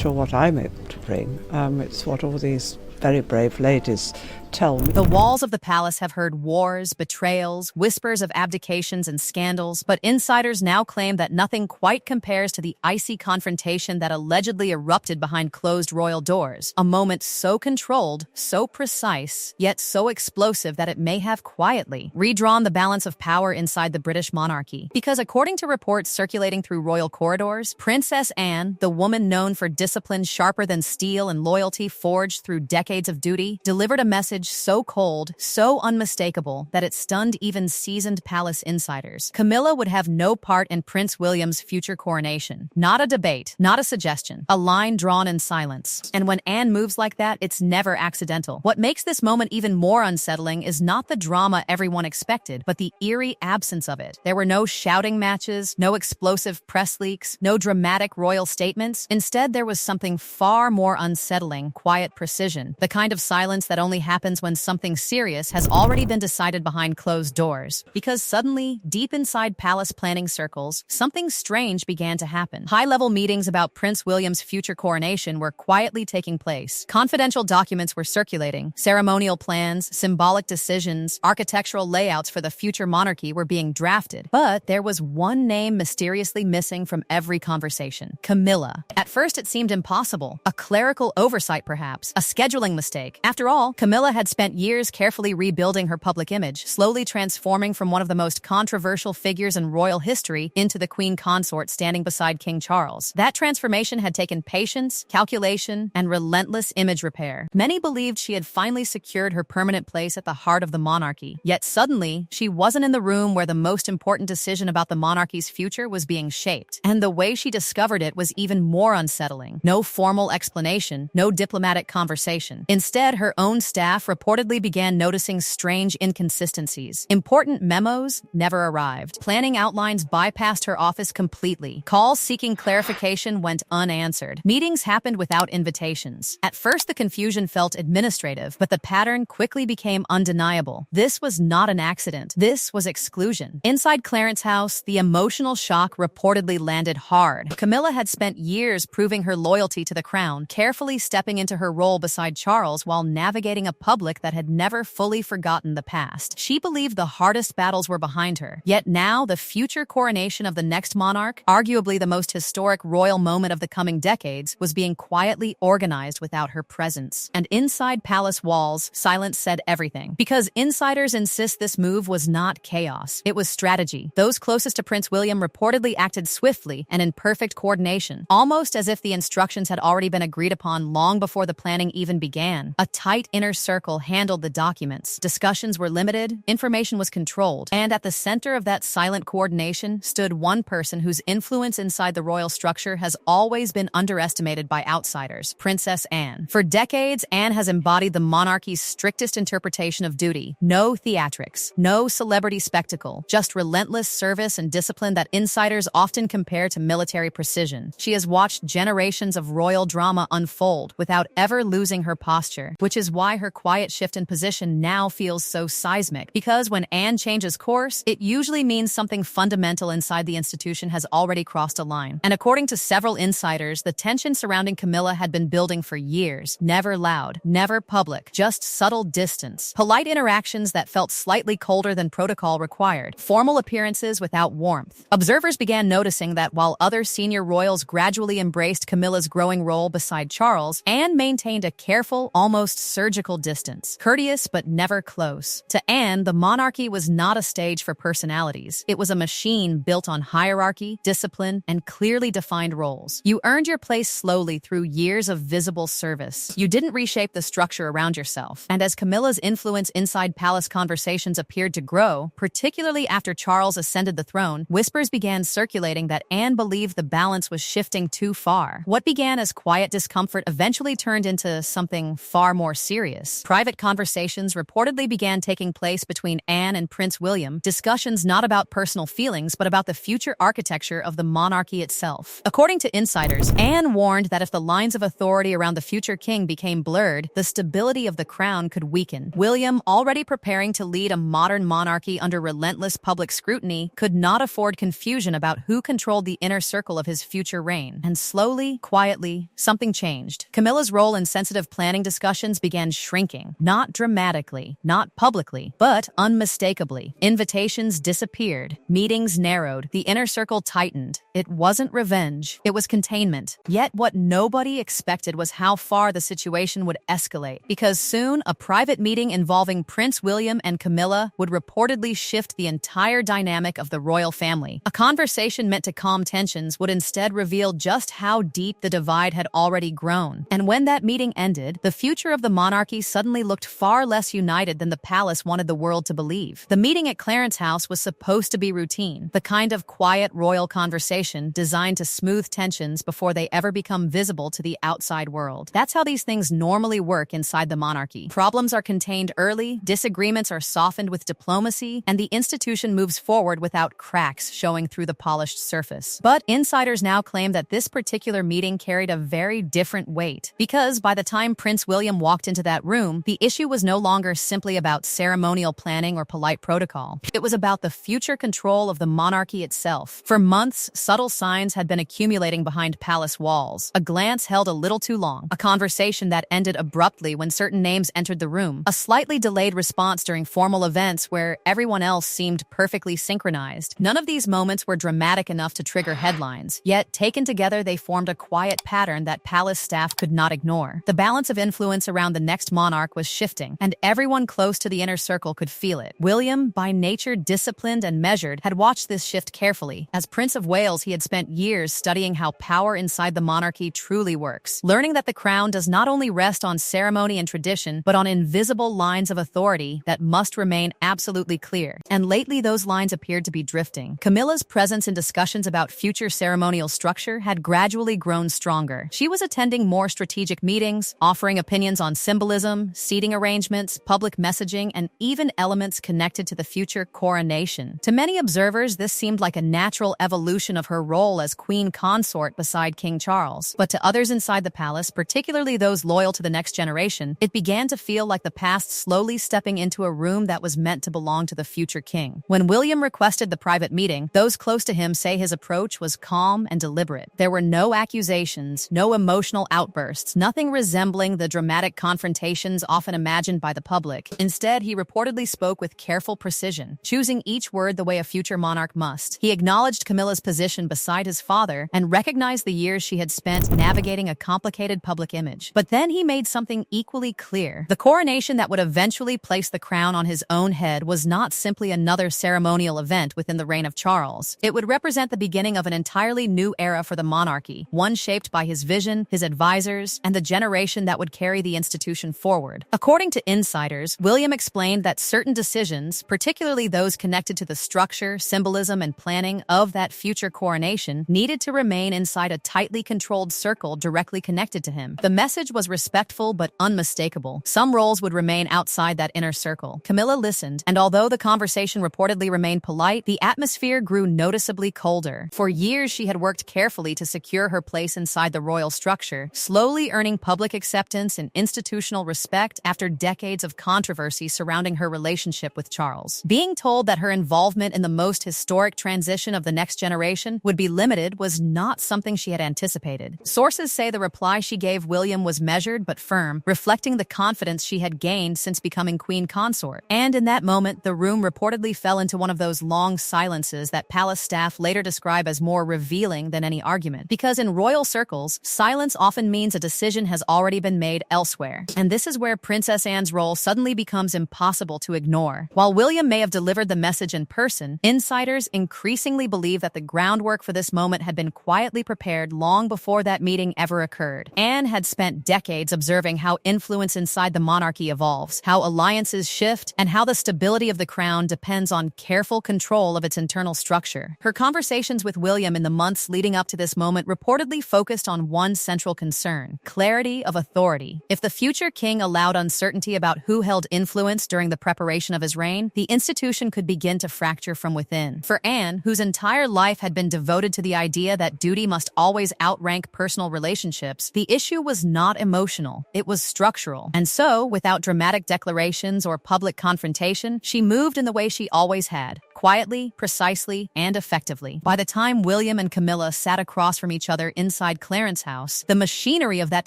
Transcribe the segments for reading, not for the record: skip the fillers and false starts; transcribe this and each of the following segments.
sure what I'm able to bring. It's what all these very brave ladies tell me. The walls of the palace have heard wars, betrayals, whispers of abdications and scandals, but insiders now claim that nothing quite compares to the icy confrontation that allegedly erupted behind closed royal doors. A moment so controlled, so precise, yet so explosive that it may have quietly redrawn the balance of power inside the British monarchy. Because according to reports circulating through royal corridors, Princess Anne, the woman known for discipline sharper than steel and loyalty forged through decades of duty, delivered a message so cold, so unmistakable, that it stunned even seasoned palace insiders. Camilla would have no part in Prince William's future coronation. Not a debate, not a suggestion, a line drawn in silence. And when Anne moves like that, it's never accidental. What makes this moment even more unsettling is not the drama everyone expected, but the eerie absence of it. There were no shouting matches, no explosive press leaks, no dramatic royal statements. Instead, there was something far more unsettling: quiet precision, the kind of silence that only happens when something serious has already been decided behind closed doors. Because suddenly, deep inside palace planning circles, something strange began to happen. High-level meetings about Prince William's future coronation were quietly taking place. Confidential documents were circulating. Ceremonial plans, symbolic decisions, architectural layouts for the future monarchy were being drafted. But there was one name mysteriously missing from every conversation: Camilla. At first, it seemed impossible. A clerical oversight, perhaps. A scheduling mistake. After all, Camilla had spent years carefully rebuilding her public image, slowly transforming from one of the most controversial figures in royal history into the queen consort standing beside King Charles. That transformation had taken patience, calculation, and relentless image repair. Many believed she had finally secured her permanent place at the heart of the monarchy. Yet suddenly, she wasn't in the room where the most important decision about the monarchy's future was being shaped. And the way she discovered it was even more unsettling. No formal explanation, no diplomatic conversation. Instead, her own staff reportedly began noticing strange inconsistencies. Important memos never arrived. Planning outlines bypassed her office completely. Calls seeking clarification went unanswered. Meetings happened without invitations. At first, the confusion felt administrative, but the pattern quickly became undeniable. This was not an accident. This was exclusion. Inside Clarence's house, the emotional shock reportedly landed hard. Camilla had spent years proving her loyalty to the crown, carefully stepping into her role beside Charles while navigating a public that had never fully forgotten the past. She believed the hardest battles were behind her. Yet now, the future coronation of the next monarch, arguably the most historic royal moment of the coming decades, was being quietly organized without her presence. And inside palace walls, silence said everything. Because insiders insist this move was not chaos. It was strategy. Those closest to Prince William reportedly acted swiftly and in perfect coordination, almost as if the instructions had already been agreed upon long before the planning even began. A tight inner circle handled the documents. Discussions were limited, information was controlled, and at the center of that silent coordination stood one person whose influence inside the royal structure has always been underestimated by outsiders: Princess Anne. For decades, Anne has embodied the monarchy's strictest interpretation of duty. No theatrics, no celebrity spectacle, just relentless service and discipline that insiders often compare to military precision. She has watched generations of royal drama unfold without ever losing her posture, which is why her quiet shift in position now feels so seismic. Because when Anne changes course, it usually means something fundamental inside the institution has already crossed a line. And according to several insiders, the tension surrounding Camilla had been building for years. Never loud, never public, just subtle distance. Polite interactions that felt slightly colder than protocol required. Formal appearances without warmth. Observers began noticing that while other senior royals gradually embraced Camilla's growing role beside Charles, Anne maintained a careful, almost surgical distance. Courteous but never close. To Anne, the monarchy was not a stage for personalities. It was a machine built on hierarchy, discipline, and clearly defined roles. You earned your place slowly through years of visible service. You didn't reshape the structure around yourself. And as Camilla's influence inside palace conversations appeared to grow, particularly after Charles ascended the throne, whispers began circulating that Anne believed the balance was shifting too far. What began as quiet discomfort eventually turned into something far more serious. private conversations reportedly began taking place between Anne and Prince William, discussions not about personal feelings but about the future architecture of the monarchy itself. According to insiders, Anne warned that if the lines of authority around the future king became blurred, the stability of the crown could weaken. William, already preparing to lead a modern monarchy under relentless public scrutiny, could not afford confusion about who controlled the inner circle of his future reign. And slowly, quietly, something changed. Camilla's role in sensitive planning discussions began shrinking. Not dramatically, not publicly, but unmistakably. Invitations disappeared. Meetings narrowed. The inner circle tightened. It wasn't revenge. It was containment. Yet what nobody expected was how far the situation would escalate. Because soon, a private meeting involving Prince William and Camilla would reportedly shift the entire dynamic of the royal family. A conversation meant to calm tensions would instead reveal just how deep the divide had already grown. And when that meeting ended, the future of the monarchy suddenly looked far less united than the palace wanted the world to believe. The meeting at Clarence House was supposed to be routine, the kind of quiet royal conversation designed to smooth tensions before they ever become visible to the outside world. That's how these things normally work inside the monarchy. Problems are contained early, disagreements are softened with diplomacy, and the institution moves forward without cracks showing through the polished surface. But insiders now claim that this particular meeting carried a very different weight, because by the time Prince William walked into that room, the issue was no longer simply about ceremonial planning or polite protocol. It was about the future control of the monarchy itself. For months, subtle signs had been accumulating behind palace walls. A glance held a little too long, a conversation that ended abruptly when certain names entered the room, a slightly delayed response during formal events where everyone else seemed perfectly synchronized. None of these moments were dramatic enough to trigger headlines, yet taken together they formed a quiet pattern that palace staff could not ignore. The balance of influence around the next monarch was shifting, and everyone close to the inner circle could feel it. William, by nature disciplined and measured, had watched this shift carefully. As Prince of Wales, he had spent years studying how power inside the monarchy truly works, learning that the crown does not only rest on ceremony and tradition, but on invisible lines of authority that must remain absolutely clear. And lately those lines appeared to be drifting. Camilla's presence in discussions about future ceremonial structure had gradually grown stronger. She was attending more strategic meetings, offering opinions on symbolism, seating arrangements, public messaging, and even elements connected to the future coronation. To many observers, this seemed like a natural evolution of her role as queen consort beside King Charles. But to others inside the palace, particularly those loyal to the next generation, it began to feel like the past slowly stepping into a room that was meant to belong to the future king. When William requested the private meeting, those close to him say his approach was calm and deliberate. There were no accusations, no emotional outbursts, nothing resembling the dramatic confrontations often imagined by the public. Instead, he reportedly spoke with careful precision, choosing each word the way a future monarch must. He acknowledged Camilla's position beside his father and recognized the years she had spent navigating a complicated public image. But then he made something equally clear. The coronation that would eventually place the crown on his own head was not simply another ceremonial event within the reign of Charles. It would represent the beginning of an entirely new era for the monarchy, one shaped by his vision, his advisors, and the generation that would carry the institution forward. According to insiders, William explained that certain decisions, particularly those connected to the structure, symbolism, and planning of that future coronation, needed to remain inside a tightly controlled circle directly connected to him. The message was respectful but unmistakable. Some roles would remain outside that inner circle. Camilla listened, and although the conversation reportedly remained polite, the atmosphere grew noticeably colder. For years, she had worked carefully to secure her place inside the royal structure, slowly earning public acceptance and institutional respect after decades of controversy surrounding her relationship with Charles. Being told that her involvement in the most historic transition of the next generation would be limited was not something she had anticipated. Sources say the reply she gave William was measured but firm, reflecting the confidence she had gained since becoming queen consort. And in that moment, the room reportedly fell into one of those long silences that palace staff later describe as more revealing than any argument. Because in royal circles, silence often means a decision has already been made elsewhere. And this is where Princess Anne's role suddenly becomes impossible to ignore. While William may have delivered the message in person, insiders increasingly believe that the groundwork for this moment had been quietly prepared long before that meeting ever occurred. Anne had spent decades observing how influence inside the monarchy evolves, how alliances shift, and how the stability of the crown depends on careful control of its internal structure. Her conversations with William in the months leading up to this moment reportedly focused on one central concern: clarity of authority. If the future king allowed uncertainty about who held influence during the preparation of his reign, the institution could begin to fracture from within. For Anne, whose entire life had been devoted to the idea that duty must always outrank personal relationships, the issue was not emotional, it was structural. And so, without dramatic declarations or public confrontation, she moved in the way she always had, quietly, precisely, and effectively. By the time William and Camilla sat across from each other inside Clarence House, the machinery of that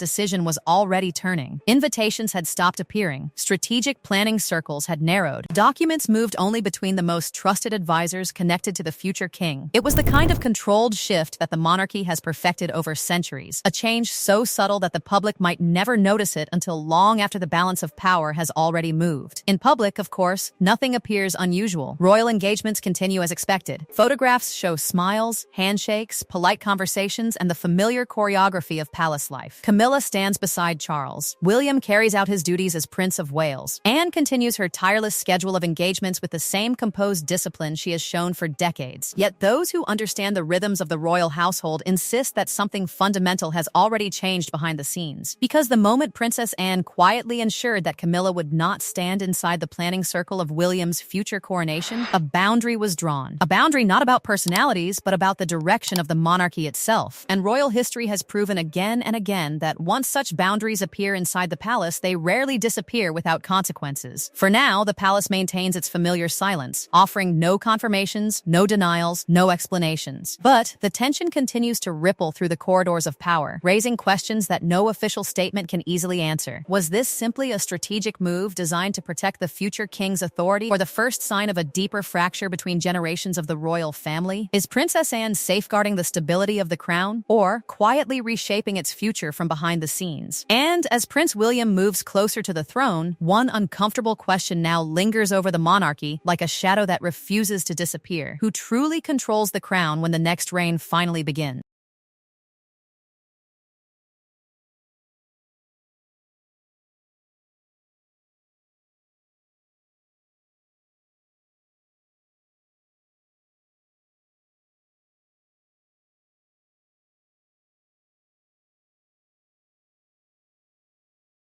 decision was already turning. Invitations had stopped appearing, strategic planning circles had narrowed, documents moved only between the most trusted advisors connected to the future king. It was the kind of controlled shift that the monarchy has perfected over centuries, a change so subtle that the public might never notice it until long after the balance of power has already moved. In public, of course, nothing appears unusual. Royal engagements continue as expected. Photographs show smiles, handshakes, polite conversations, and the familiar choreography of palace life. Camilla stands beside Charles. William carries out his duties as Prince of Wales. Anne continues her tireless schedule of engagements with the same composed discipline she has shown for decades. Yet those who understand the rhythms of the royal household insist that something fundamental has already changed behind the scenes. Because the moment Princess Anne quietly ensured that Camilla would not stand inside the planning circle of William's future coronation, a boundary was drawn. A boundary not about personalities, but about the direction of the monarchy itself. And royal history has proven again and again that once such boundaries appear inside the palace, they rarely disappear without consequences. For now, the palace maintains its familiar silence, offering no confirmations, no denials, no explanations. But the tension continues to ripple through the corridors of power, raising questions that no official statement can easily answer. Was this simply a strategic move designed to protect the future king's authority, or the first sign of a deeper fracture between generations of the royal family? Is Princess Anne safeguarding the stability of the crown, or quietly reshaping its future from behind the scenes? And as Prince William moves closer to the throne, one uncomfortable question now lingers over the monarchy like a shadow that refuses to disappear. Who truly controls the crown when the next reign finally begins?